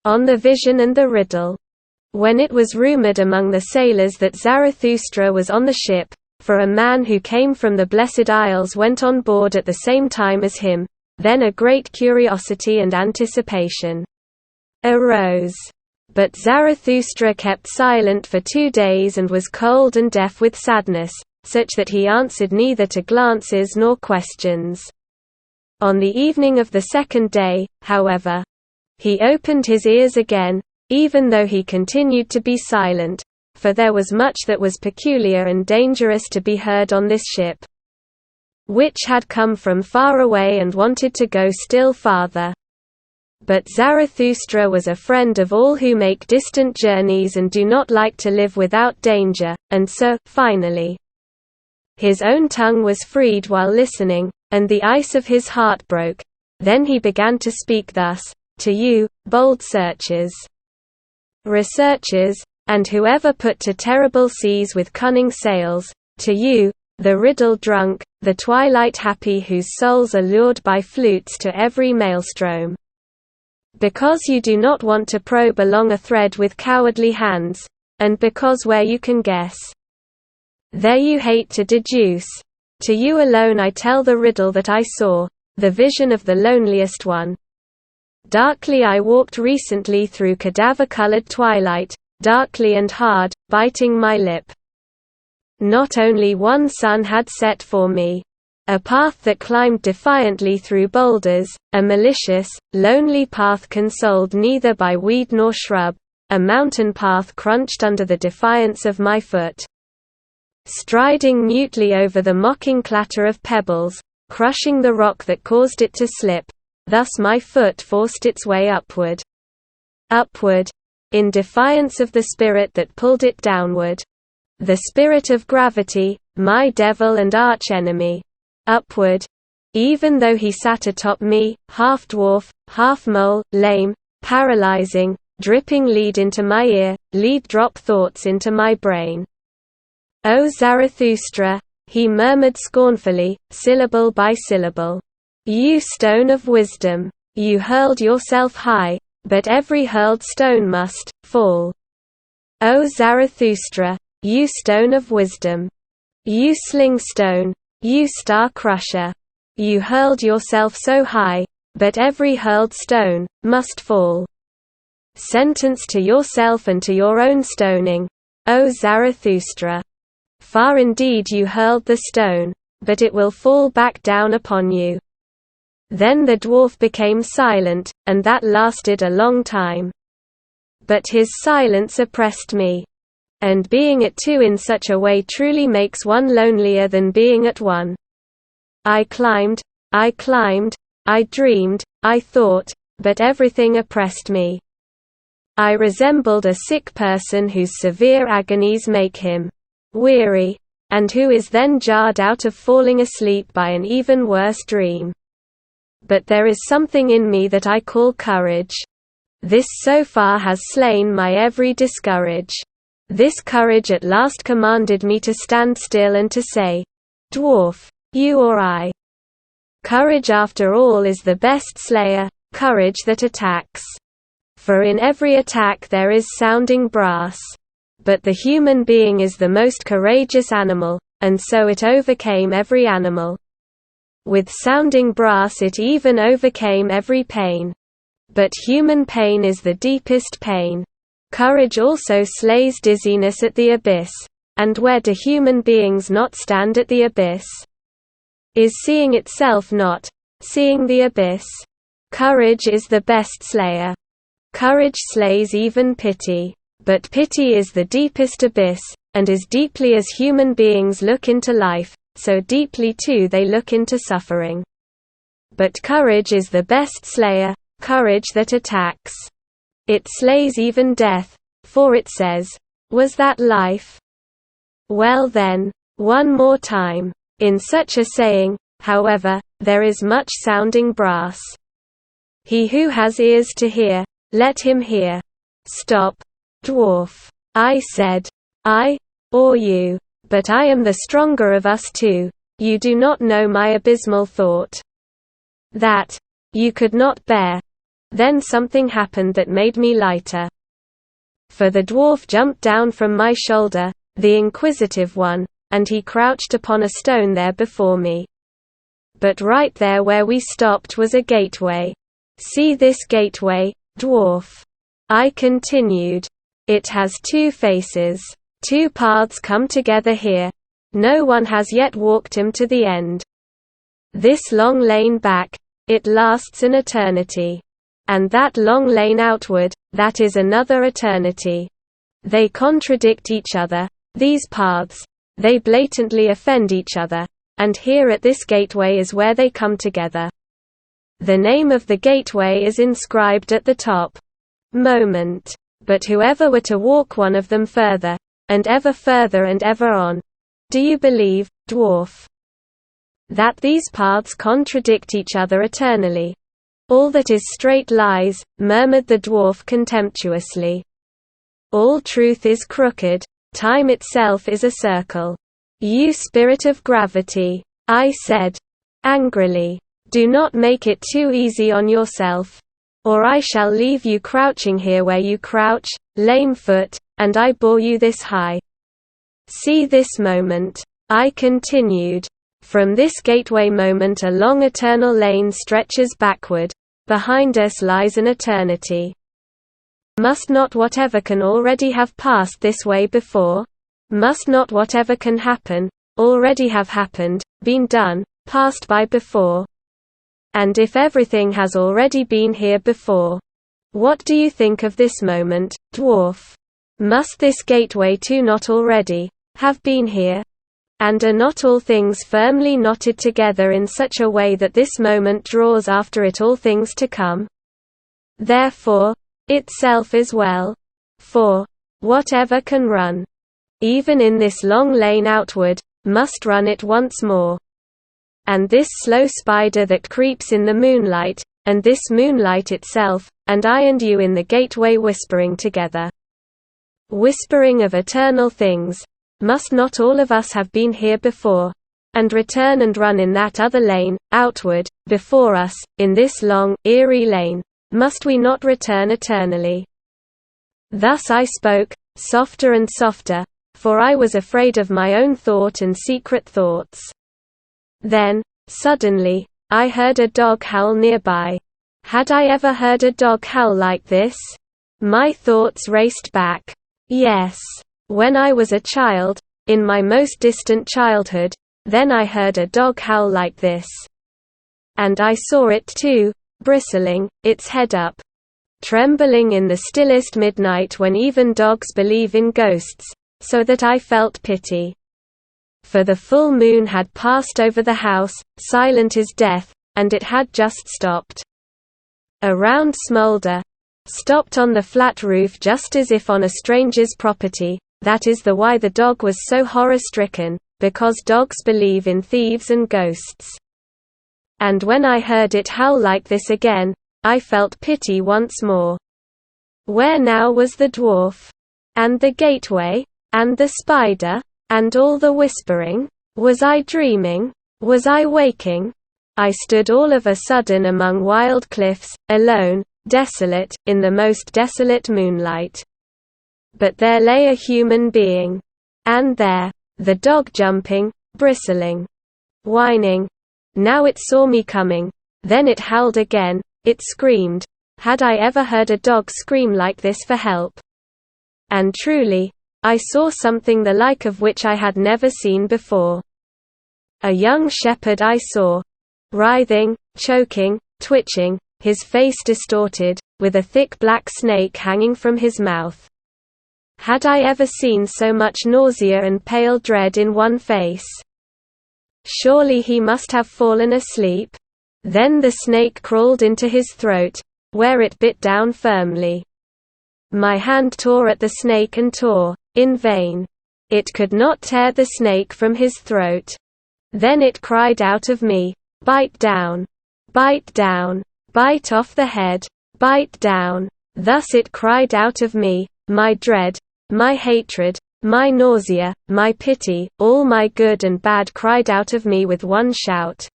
On the Vision and the Riddle. When it was rumored among the sailors that Zarathustra was on the ship, for a man who came from the Blessed Isles went on board at the same time as him, then a great curiosity and anticipation arose. But Zarathustra kept silent for 2 days and was cold and deaf with sadness, such that he answered neither to glances nor questions. On the evening of the 2nd day, however, he opened his ears again, even though he continued to be silent, for there was much that was peculiar and dangerous to be heard on this ship, which had come from far away and wanted to go still farther. But Zarathustra was a friend of all who make distant journeys and do not like to live without danger, and so, finally, his own tongue was freed while listening, and the ice of his heart broke. Then he began to speak thus: "To you, bold searchers, researchers, and whoever put to terrible seas with cunning sails, to you, the riddle drunk, the twilight happy whose souls are lured by flutes to every maelstrom. Because you do not want to probe along a thread with cowardly hands, and because where you can guess, there you hate to deduce, to you alone I tell the riddle that I saw, the vision of the loneliest one. Darkly I walked recently through cadaver-colored twilight, darkly and hard, biting my lip. Not only one sun had set for me, a path that climbed defiantly through boulders, a malicious, lonely path consoled neither by weed nor shrub, a mountain path crunched under the defiance of my foot. Striding mutely over the mocking clatter of pebbles, crushing the rock that caused it to slip, thus my foot forced its way upward. Upward, in defiance of the spirit that pulled it downward. The spirit of gravity, my devil and arch-enemy. Upward, even though he sat atop me, half dwarf, half mole, lame, paralyzing, dripping lead into my ear, lead drop thoughts into my brain. O Zarathustra, he murmured scornfully, syllable by syllable. You stone of wisdom, you hurled yourself high, but every hurled stone must fall. O Zarathustra, you stone of wisdom, you sling stone, you star crusher, you hurled yourself so high, but every hurled stone must fall. Sentence to yourself and to your own stoning, O Zarathustra. Far indeed you hurled the stone, but it will fall back down upon you. Then the dwarf became silent, and that lasted a long time. But his silence oppressed me. And being at two in such a way truly makes one lonelier than being at one. I climbed, I dreamed, I thought, but everything oppressed me. I resembled a sick person whose severe agonies make him weary, and who is then jarred out of falling asleep by an even worse dream. But there is something in me that I call courage. This so far has slain my every discourage. This courage at last commanded me to stand still and to say, "Dwarf, you or I." Courage after all is the best slayer, courage that attacks. For in every attack there is sounding brass. But the human being is the most courageous animal, and so it overcame every animal. With sounding brass it even overcame every pain. But human pain is the deepest pain. Courage also slays dizziness at the abyss. And where do human beings not stand at the abyss? Is seeing itself not seeing the abyss? Courage is the best slayer. Courage slays even pity. But pity is the deepest abyss, and as deeply as human beings look into life, so deeply too they look into suffering. But courage is the best slayer, courage that attacks. It slays even death, for it says, "Was that life?" Well then, one more time. In such a saying, however, there is much sounding brass. He who has ears to hear, let him hear. Stop, dwarf. I said, I, or you. But I am the stronger of us two. You do not know my abysmal thought. That you could not bear. Then something happened that made me lighter. For the dwarf jumped down from my shoulder, the inquisitive one, and he crouched upon a stone there before me. But right there where we stopped was a gateway. "See this gateway, dwarf," I continued. "It has two faces. Two paths come together here. No one has yet walked him to the end. This long lane back, it lasts an eternity. And that long lane outward, that is another eternity. They contradict each other, these paths. They blatantly offend each other. And here at this gateway is where they come together. The name of the gateway is inscribed at the top. Moment. But whoever were to walk one of them further, and ever on. Do you believe, dwarf, that these paths contradict each other eternally? All that is straight lies," murmured the dwarf contemptuously. "All truth is crooked, time itself is a circle. You spirit of gravity," I said angrily, "do not make it too easy on yourself, or I shall leave you crouching here where you crouch, lame foot, and I bore you this high. See this moment," I continued. "From this gateway moment a long eternal lane stretches backward. Behind us lies an eternity. Must not whatever can already have passed this way before? Must not whatever can happen, already have happened, been done, passed by before? And if everything has already been here before, what do you think of this moment, dwarf? Must this gateway too not already have been here? And are not all things firmly knotted together in such a way that this moment draws after it all things to come? Therefore, itself as well. For whatever can run, even in this long lane outward, must run it once more. And this slow spider that creeps in the moonlight, and this moonlight itself, and I and you in the gateway whispering together. Whispering of eternal things. Must not all of us have been here before, and return and run in that other lane, outward, before us, in this long, eerie lane? Must we not return eternally?" Thus I spoke, softer and softer, for I was afraid of my own thought and secret thoughts. Then, suddenly, I heard a dog howl nearby. Had I ever heard a dog howl like this? My thoughts raced back. Yes. When I was a child, in my most distant childhood, then I heard a dog howl like this. And I saw it too, bristling, its head up, trembling in the stillest midnight when even dogs believe in ghosts, so that I felt pity. For the full moon had passed over the house, silent as death, and it had just stopped. A round smolder stopped on the flat roof just as if on a stranger's property. That is the why the dog was so horror-stricken, because dogs believe in thieves and ghosts. And when I heard it howl like this again, I felt pity once more. Where now was the dwarf? And the gateway? And the spider? And all the whispering? Was I dreaming? Was I waking? I stood all of a sudden among wild cliffs, alone, desolate, in the most desolate moonlight. But there lay a human being. And there, the dog jumping, bristling, whining. Now it saw me coming. Then it howled again, it screamed. Had I ever heard a dog scream like this for help? And truly, I saw something the like of which I had never seen before. A young shepherd I saw, writhing, choking, twitching, his face distorted, with a thick black snake hanging from his mouth. Had I ever seen so much nausea and pale dread in one face? Surely he must have fallen asleep. Then the snake crawled into his throat, where it bit down firmly. My hand tore at the snake and tore, in vain. It could not tear the snake from his throat. Then it cried out of me, "Bite down! Bite down! Bite off the head! Bite down!" Thus it cried out of me, my dread, my hatred, my nausea, my pity, all my good and bad cried out of me with one shout.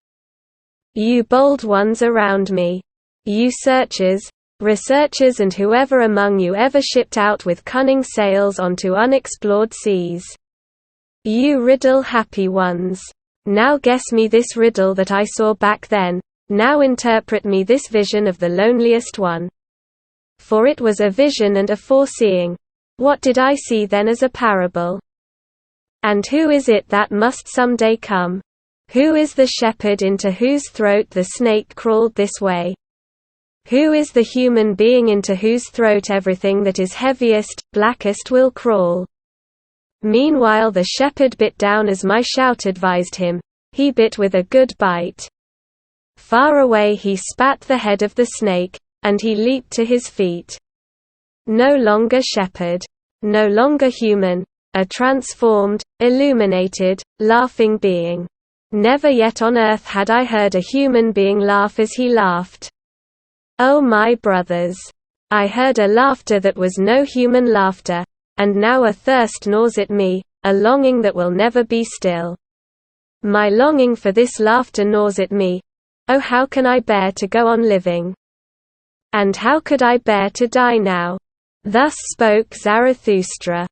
You bold ones around me, you searchers, researchers and whoever among you ever shipped out with cunning sails onto unexplored seas. You riddle happy ones. Now guess me this riddle that I saw back then, now interpret me this vision of the loneliest one. For it was a vision and a foreseeing. What did I see then as a parable? And who is it that must someday come? Who is the shepherd into whose throat the snake crawled this way? Who is the human being into whose throat everything that is heaviest, blackest will crawl? Meanwhile the shepherd bit down as my shout advised him. He bit with a good bite. Far away he spat the head of the snake, and he leaped to his feet. No longer shepherd. No longer human. A transformed, illuminated, laughing being. Never yet on earth had I heard a human being laugh as he laughed. Oh my brothers! I heard a laughter that was no human laughter, and now a thirst gnaws at me, a longing that will never be still. My longing for this laughter gnaws at me. Oh, how can I bear to go on living? And how could I bear to die now? Thus spoke Zarathustra.